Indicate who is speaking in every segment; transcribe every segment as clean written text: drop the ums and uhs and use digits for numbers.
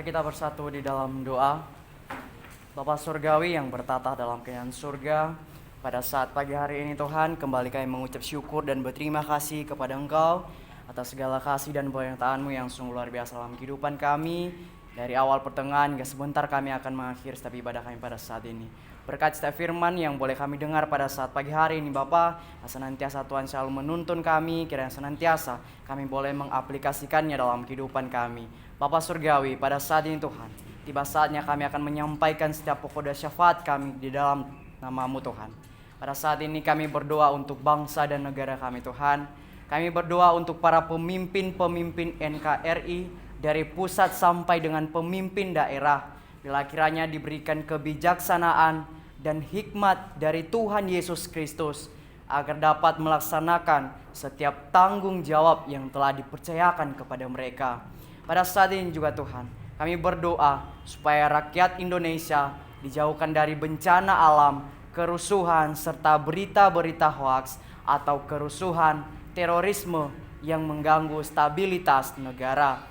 Speaker 1: Mari kita bersatu di dalam doa. Bapa Surgawi yang bertata dalam kerajaan surga, pada saat pagi hari ini Tuhan, kembali kami mengucap syukur dan berterima kasih kepada Engkau atas segala kasih dan penyertaan-Mu yang sungguh luar biasa dalam kehidupan kami. Dari awal pertengahan hingga sebentar kami akan mengakhiri setiap ibadah kami pada saat ini. Berkat setiap firman yang boleh kami dengar pada saat pagi hari ini Bapa, senantiasa Tuhan selalu menuntun kami, kiranya senantiasa kami boleh mengaplikasikannya dalam kehidupan kami. Bapa Surgawi, pada saat ini Tuhan, tiba saatnya kami akan menyampaikan setiap pokok dan syafaat kami di dalam nama-Mu Tuhan. Pada saat ini kami berdoa untuk bangsa dan negara kami Tuhan. Kami berdoa untuk para pemimpin-pemimpin NKRI dari pusat sampai dengan pemimpin daerah. Bila kiranya diberikan kebijaksanaan dan hikmat dari Tuhan Yesus Kristus agar dapat melaksanakan setiap tanggung jawab yang telah dipercayakan kepada mereka. Pada saat ini juga Tuhan, kami berdoa supaya rakyat Indonesia dijauhkan dari bencana alam, kerusuhan, serta berita-berita hoaks atau kerusuhan, terorisme yang mengganggu stabilitas negara.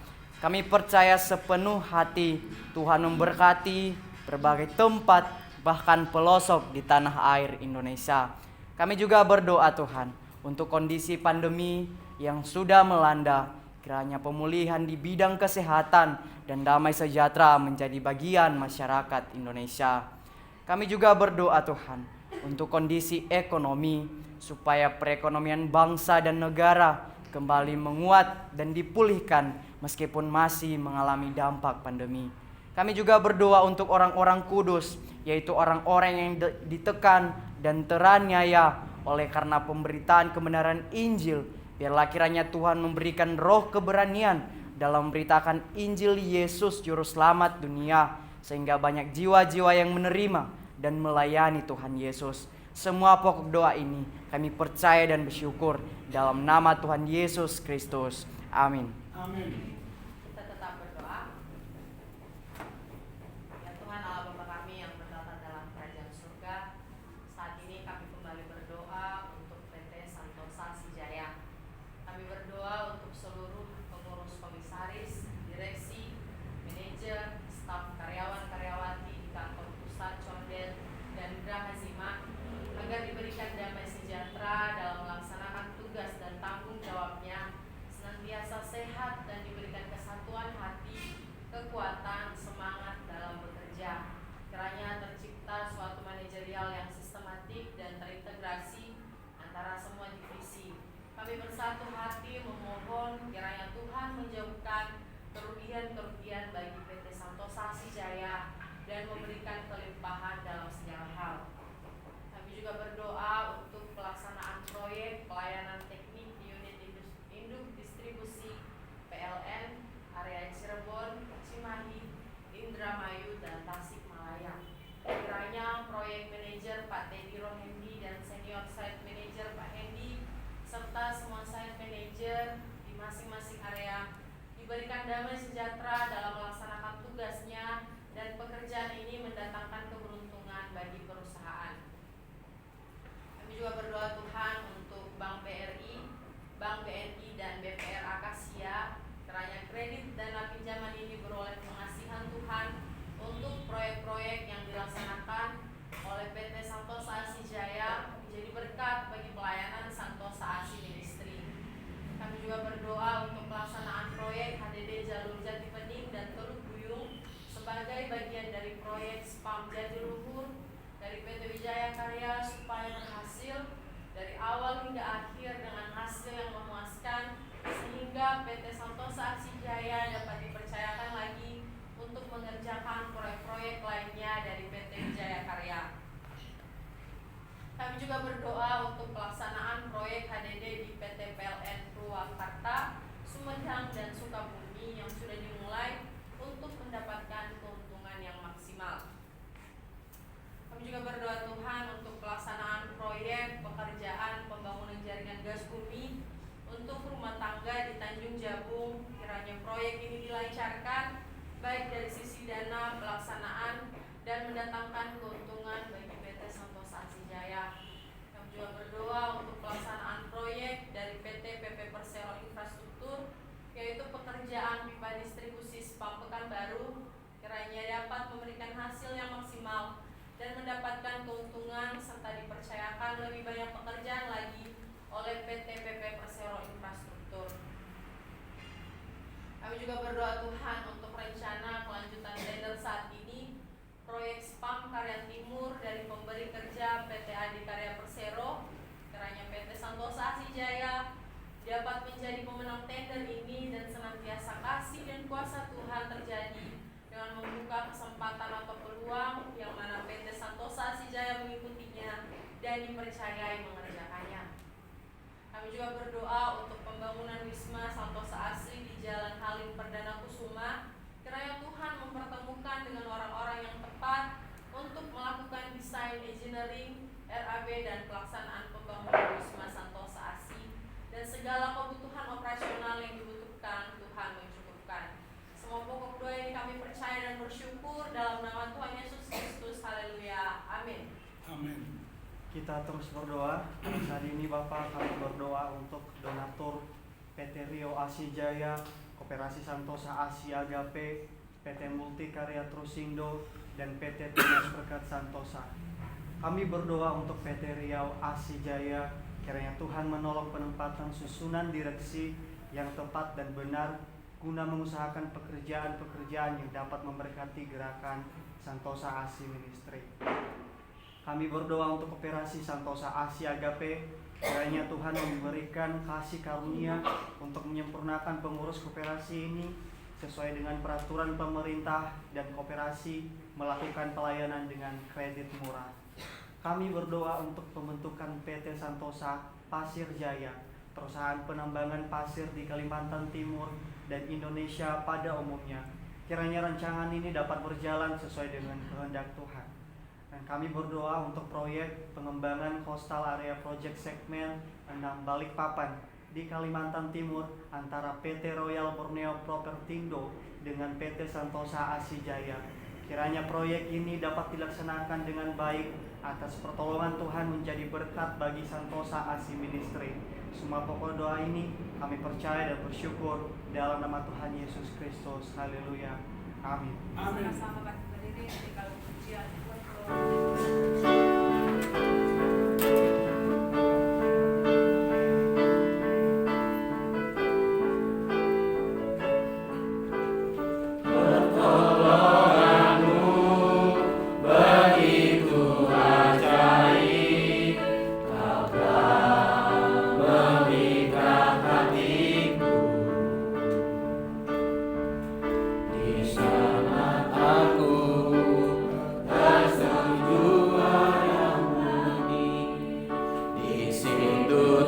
Speaker 1: Kami percaya sepenuh hati Tuhan memberkati berbagai tempat, bahkan pelosok di tanah air Indonesia. Kami juga berdoa Tuhan untuk kondisi pandemi yang sudah melanda. Kiranya pemulihan di bidang kesehatan dan damai sejahtera menjadi bagian masyarakat Indonesia. Kami juga berdoa Tuhan untuk kondisi ekonomi supaya perekonomian bangsa dan negara kembali menguat dan dipulihkan meskipun masih mengalami dampak pandemi. Kami juga berdoa untuk orang-orang kudus, yaitu orang-orang yang ditekan dan teraniaya oleh karena pemberitaan kebenaran Injil. Biarlah kiranya Tuhan memberikan roh keberanian dalam memberitakan Injil Yesus Juru Selamat dunia, sehingga banyak jiwa-jiwa yang menerima dan melayani Tuhan Yesus. Semua pokok doa ini kami percaya dan bersyukur dalam nama Tuhan Yesus Kristus. Amin.
Speaker 2: Amin. Kita tetap berdoa. Ya Tuhan Allah Bapa kami yang bertata dalam kerajaan surga, saat ini kami kembali berdoa untuk PT Santosa Sijaya. Kami berdoa untuk seluruh pengurus komisaris, direksi, manajer, staf karyawan-karyawati di kantor pusat Condet dan Geraha Zima, agar diberikan damai sejahtera dalam melaksanakan tugas dan tanggung jawabnya, senantiasa sehat dan diberikan kesatuan hati, kekuatan, semangat dalam bekerja. Kiranya tercipta suatu manajerial yang sistematik dan terintegrasi antara semua divisi. Kami bersatu hati memohon kiranya Tuhan menjauhkan kerugian-kerugian bagi PT Santosa Sijaya dan memberikan kelimpahan dalam segala hal. Kami juga berdoa untuk pelaksanaan proyek pelayanan teknik di unit induk distribusi PLN area Cirebon, Cimahi, Indramayu, dan Tasikmalaya. Kiranya proyek manajer Pak Teddy Rohendi dan senior site manager Pak Hendi serta semua site manager di masing-masing area diberikan damai sejahtera dalam melaksanakan tugasnya dan pekerjaan ini mendatangkan keberuntungan bagi perusahaan. Kami juga berdoa Tuhan untuk Bank BRI, Bank BNI, dan BPR Akasia. Kiranya kredit dana pinjaman ini beroleh pengasihan Tuhan untuk proyek-proyek yang dilaksanakan oleh PT Santosa Sijaya menjadi berkat bagi pelayanan Santosa Asi Ministry. Kami juga berdoa untuk pelaksanaan proyek HDD Jalur Jati Bening dan Teluk Buyung sebagai bagian dari proyek Spam Jatiluhur dari PT Wijaya Karya supaya berhasil dari awal hingga akhir dengan hasil yang memuaskan, sehingga PT Santosa Sijaya dapat dipercayakan lagi untuk mengerjakan proyek-proyek lainnya dari PT Wijaya Karya. Kami juga berdoa untuk pelaksanaan proyek HDD di PT PLN Purwakarta, Sumedang, dan Sukabumi yang sudah dimulai untuk mendapatkan keuntungan yang maksimal. Kami juga berdoa Tuhan untuk pelaksanaan proyek pekerjaan pembangunan jaringan gas bumi untuk rumah tangga di Tanjung Jabung. Kiranya proyek ini dilancarkan baik dari sisi dana pelaksanaan dan mendatangkan keuntungan bagi PT Santosa Sijaya. Kami juga berdoa untuk pelaksanaan proyek dari PT PP Persero Infrastruktur, yaitu pekerjaan juga berdoa Tuhan untuk rencana kelanjutan tender saat ini proyek SPAM Karya Timur dari pemberi kerja PT Adikarya Persero, kiranya PT Santosa Asijaya dapat menjadi pemenang tender ini dan senantiasa kasih dan kuasa Tuhan terjadi dengan membuka kesempatan atau peluang yang mana PT Santosa Asijaya mengikutinya dan dipercayai mengerjakannya. Kami juga berdoa untuk pembangunan Wisma Santosa Asri di Jalan Halim Perdana Kusuma. Kiranya Tuhan mempertemukan dengan orang-orang yang tepat untuk melakukan desain engineering, RAB dan pelaksanaan pembangunan Wisma Santosa Asri dan segala kebutuhan operasional yang dibutuhkan Tuhan mencukupkan. Semua pokok doa ini kami percaya dan bersyukur dalam nama Tuhan Yesus Kristus. Haleluya. Amin.
Speaker 3: Amin.
Speaker 4: Kita terus berdoa. Saat ini Bapak, kami berdoa untuk donatur PT Rio Asijaya, Koperasi Santosa Asi Agape, PT Multikarya Trusindo, dan PT Tunas Berkat Santosa. Kami berdoa untuk PT Rio Asijaya, kiranya Tuhan menolong penempatan susunan direksi yang tepat dan benar guna mengusahakan pekerjaan-pekerjaan yang dapat memberkati gerakan Santosa Asi Ministry. Kami berdoa untuk Koperasi Santosa Asi Agape, kiranya Tuhan memberikan kasih karunia untuk menyempurnakan pengurus koperasi ini sesuai dengan peraturan pemerintah dan koperasi melakukan pelayanan dengan kredit murah. Kami berdoa untuk pembentukan PT Santosa Pasir Jaya, perusahaan penambangan pasir di Kalimantan Timur dan Indonesia pada umumnya. Kiranya rancangan ini dapat berjalan sesuai dengan kehendak Tuhan. Dan kami berdoa untuk proyek pengembangan Coastal Area Project Segmen 6 Balikpapan di Kalimantan Timur antara PT Royal Borneo Propertindo dengan PT Santosa Asijaya. Kiranya proyek ini dapat dilaksanakan dengan baik atas pertolongan Tuhan menjadi berkat bagi Santosa Asi Ministry. Semua pokok doa ini kami percaya dan bersyukur dalam nama Tuhan Yesus Kristus. Haleluya. Amin.
Speaker 3: Amin.
Speaker 5: Sama-sama berdiri nanti kalau pujian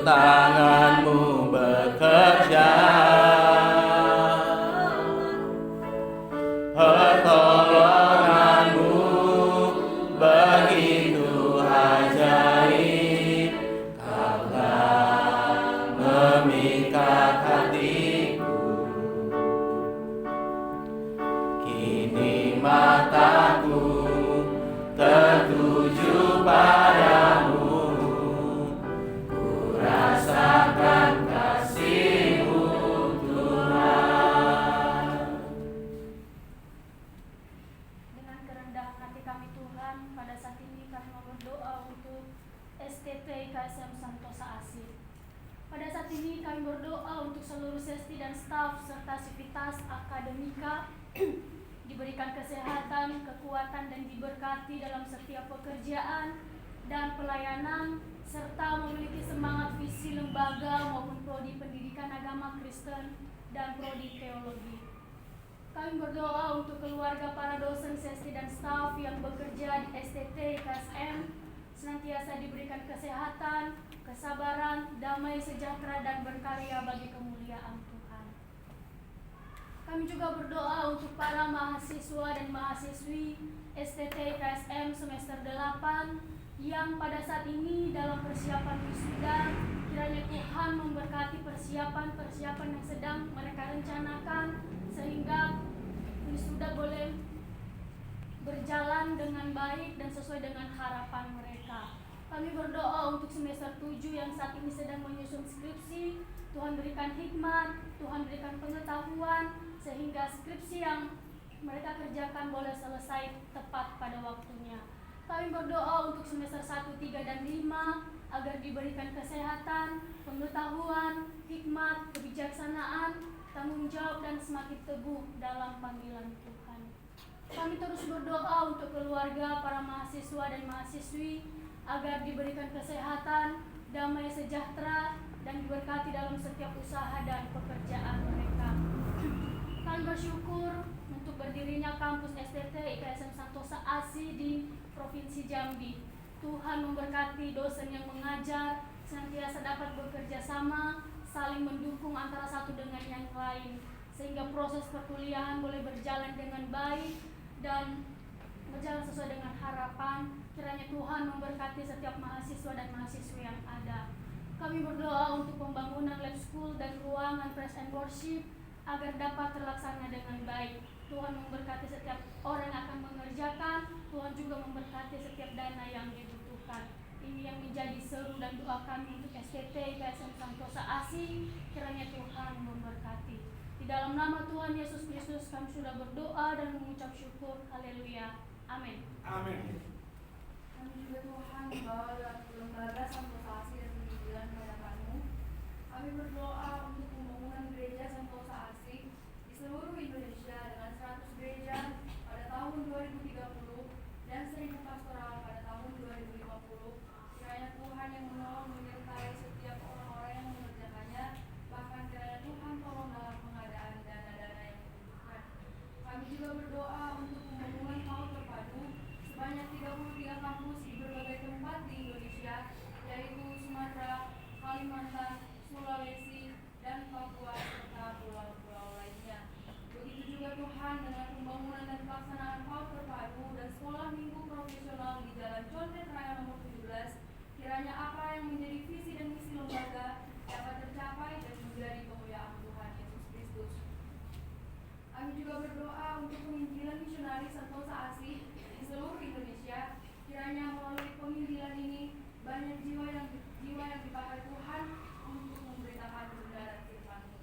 Speaker 6: tanganmu bekerja, pertolonganmu begitu ajaib, kau telah memikat hatiku. Kini mataku tertuju padamu, rasakan kasih-Mu Tuhan.
Speaker 7: Dengan kerendahan hati kami Tuhan, pada saat ini kami mau berdoa untuk STT KSM Santosa Asi. Pada saat ini kami berdoa untuk seluruh sesti dan staf serta sivitas akademika diberikan kesehatan, kekuatan dan diberkati dalam setiap pekerjaan dan pelayanan, serta memiliki semangat visi lembaga maupun prodi pendidikan agama Kristen dan prodi teologi. Kami berdoa untuk keluarga para dosen, sesti dan staf yang bekerja di STT KSM senantiasa diberikan kesehatan, kesabaran, damai sejahtera dan berkarya bagi kemuliaan Tuhan. Kami juga berdoa untuk para mahasiswa dan mahasiswi STT KSM semester 8 yang pada saat ini dalam persiapan wisuda. Kiranya Tuhan memberkati persiapan yang sedang mereka rencanakan sehingga wisuda boleh berjalan dengan baik dan sesuai dengan harapan mereka. Kami berdoa untuk semester 7 yang saat ini sedang menyusun skripsi. Tuhan berikan hikmat, Tuhan berikan pengetahuan sehingga skripsi yang mereka kerjakan boleh selesai tepat pada waktunya. Kami berdoa untuk semester 1, 3, dan 5 agar diberikan kesehatan, pengetahuan, hikmat, kebijaksanaan tanggung jawab dan semakin teguh dalam panggilan Tuhan. Kami terus berdoa untuk keluarga, para mahasiswa dan mahasiswi agar diberikan kesehatan, damai sejahtera, dan diberkati dalam setiap usaha dan pekerjaan mereka. Kami bersyukur untuk berdirinya kampus STT IKSM Santosa ASI di Provinsi Jambi. Tuhan memberkati dosen yang mengajar, senantiasa dapat bekerja sama, saling mendukung antara satu dengan yang lain, sehingga proses perkuliahan boleh berjalan dengan baik dan berjalan sesuai dengan harapan. Kiranya Tuhan memberkati setiap mahasiswa dan mahasiswi yang ada. Kami berdoa untuk pembangunan lab school dan ruangan praise and worship agar dapat terlaksana dengan baik. Tuhan memberkati setiap orang yang akan mengerjakan. Tuhan juga memberkati setiap dana yang dibutuhkan. Ini yang menjadi seru dan doa kami untuk STT IKSM Santosa ASI. Kiranya Tuhan memberkati. Di dalam nama Tuhan Yesus Kristus kami sudah berdoa dan mengucap syukur. Haleluya. Amin.
Speaker 6: Amin.
Speaker 5: Kami juga Tuhan membawa lembaga Santosa ASI dan penginjilan kepada-Mu. Kami berdoa untuk pembangunan gereja Santosa ASI di seluruh Indonesia dengan 100 gereja pada tahun 2030 dan 1000 pastoral pada tahun 2050. Kiranya Tuhan yang menolong menyertai setiap orang-orang yang mengerjakannya, bahkan kiranya Tuhan tolong dalam pengadaan dana-dana yang dibutuhkan. Kami juga berdoa untuk pembangunan PAUD terpadu sebanyak 33 kampus di berbagai tempat di Indonesia, yaitu Sumatera, Kalimantan, Sulawesi, dan Papua, serta pulau-pulau lainnya. Begitu juga Tuhan dengan pembangunan dan pelaksanaan PAUD terpadu dan sekolah minggu profesional di Jalan Condet Raya nomor 17, kiranya apa yang menjadi visi dan misi lembaga dapat tercapai dan menjadi kemuliaan Tuhan Yesus Kristus. Kami juga berdoa untuk penginjilan misionari Santosa ASI di seluruh Indonesia. Kiranya melalui penginjilan ini banyak jiwa yang dipakai Tuhan untuk memberitakan kebenaran firman-Mu.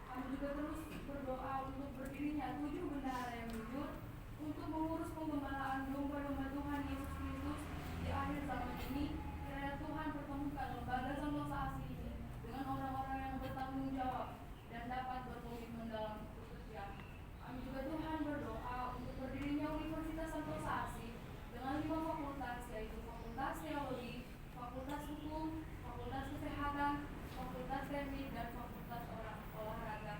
Speaker 5: Kami juga terus berdoa untuk berdirinya 7 bendahara yang jujur untuk mengurus penggembalaan domba-domba Tuhan Yesus Kristus di akhir zaman ini. Kiranya Tuhan pertemukan lembaga Santosa ASI ini dengan orang-orang yang bertanggung jawab dan dapat berkomitmen dalam bekerja. Kami juga Tuhan berdoa untuk berdirinya Universitas Santosa ASI dengan 5 fakultas, yaitu Fakultas Teologi, Fakultas Hukum, Fakultas Kesehatan, Fakultas Teknik, dan Fakultas Olahraga.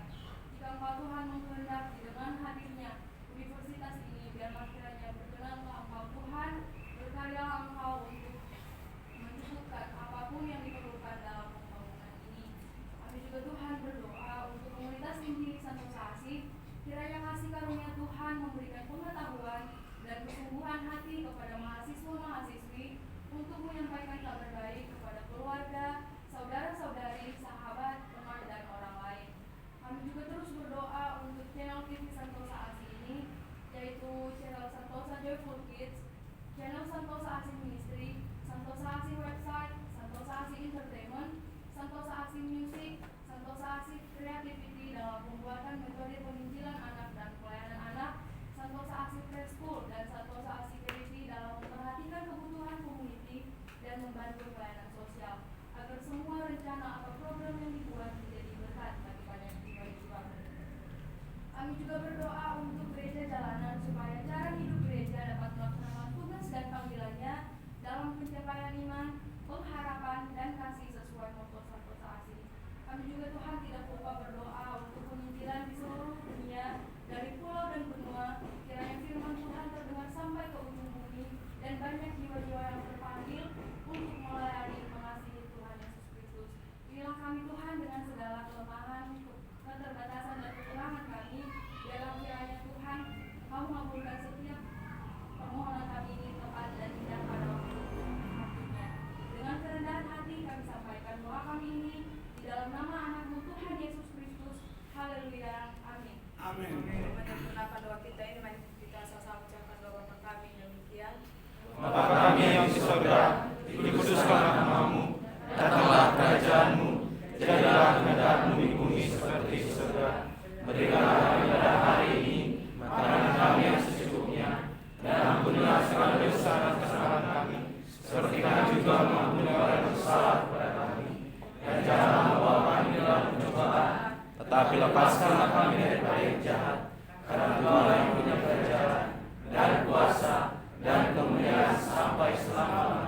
Speaker 5: Jika Engkau Tuhan menghendaki dengan hadirnya universitas ini, biarlah kiranya berkenanlah Engkau Tuhan, berkaryalah Engkau untuk mencukupkan apapun yang diperlukan dalam pembangunan ini. Kami juga Tuhan berdoa untuk komunitas Injili Santosa ASI. Kiranya kasih karunia Tuhan memberikan pengetahuan dan kesungguhan hati kepada mahasiswa-mahasiswi untuk menyampaikan kabar baik kepada keluarga, saudara-saudari, sahabat, teman, dan orang lain. Kami juga terus berdoa untuk channel TV Santosa ASI ini, yaitu channel Santosa Joyful Kids, channel Santosa ASI Ministry, Santosa ASI Website, Santosa ASI Entertainment, Santosa ASI Music, Santosa ASI Creativity dalam pembuatan metode penginjilan anak dan pelayanan anak, Santosa ASI Preschool, dan Santosa ASI Charity dalam memperhatikan kebutuhan community dan membantu pelayanan sosial, agar semua rencana atau program yang dibuat menjadi berkat bagi banyak jiwa-jiwa. Kami juga berdoa untuk gereja jalanan supaya cara hidup gereja dapat melaksanakan tugas dan panggilannya dalam pencapaian iman, pengharapan, dan kasih sesuai moto Santosa ASI. Kami juga Tuhan tidak lupa berdoa untuk penginjilan di seluruh dunia, dari pulau dan benua. Kiranya firman Tuhan terdengar sampai ke ujung bumi dan banyak jiwa-jiwa yang terpanggil untuk melayani mengasihi Tuhan Yesus Kristus. Inilah kami Tuhan dengan segala kelemahan, keterbatasan dan kekurangan kami. Biarlah kiranya Tuhan Kau mengabulkan setiap permohonan kami ini tepat dan indah pada waktunya. Dengan kerendahan hati kami sampaikan doa kami ini di dalam nama anak-Mu Tuhan Yesus Kristus. Haleluya. Amin.
Speaker 6: Amin.
Speaker 5: Menyempurnakan doa kita ini, mari kita sama-sama ucapkan doa Bapa kami demikian.
Speaker 6: Bapa kami yang di surga, dikuduskanlah nama-Mu, datanglah kerajaan-Mu, jadilah kehendak-Mu di bumi seperti di surga. Berikanlah kami pada hari ini makanan kami yang secukupnya, dan ampunilah segala dosa dan kesalahan kami, seperti kami juga mengampuni orang yang bersalah kepada kami. Dan janganlah membawa kami sampai selama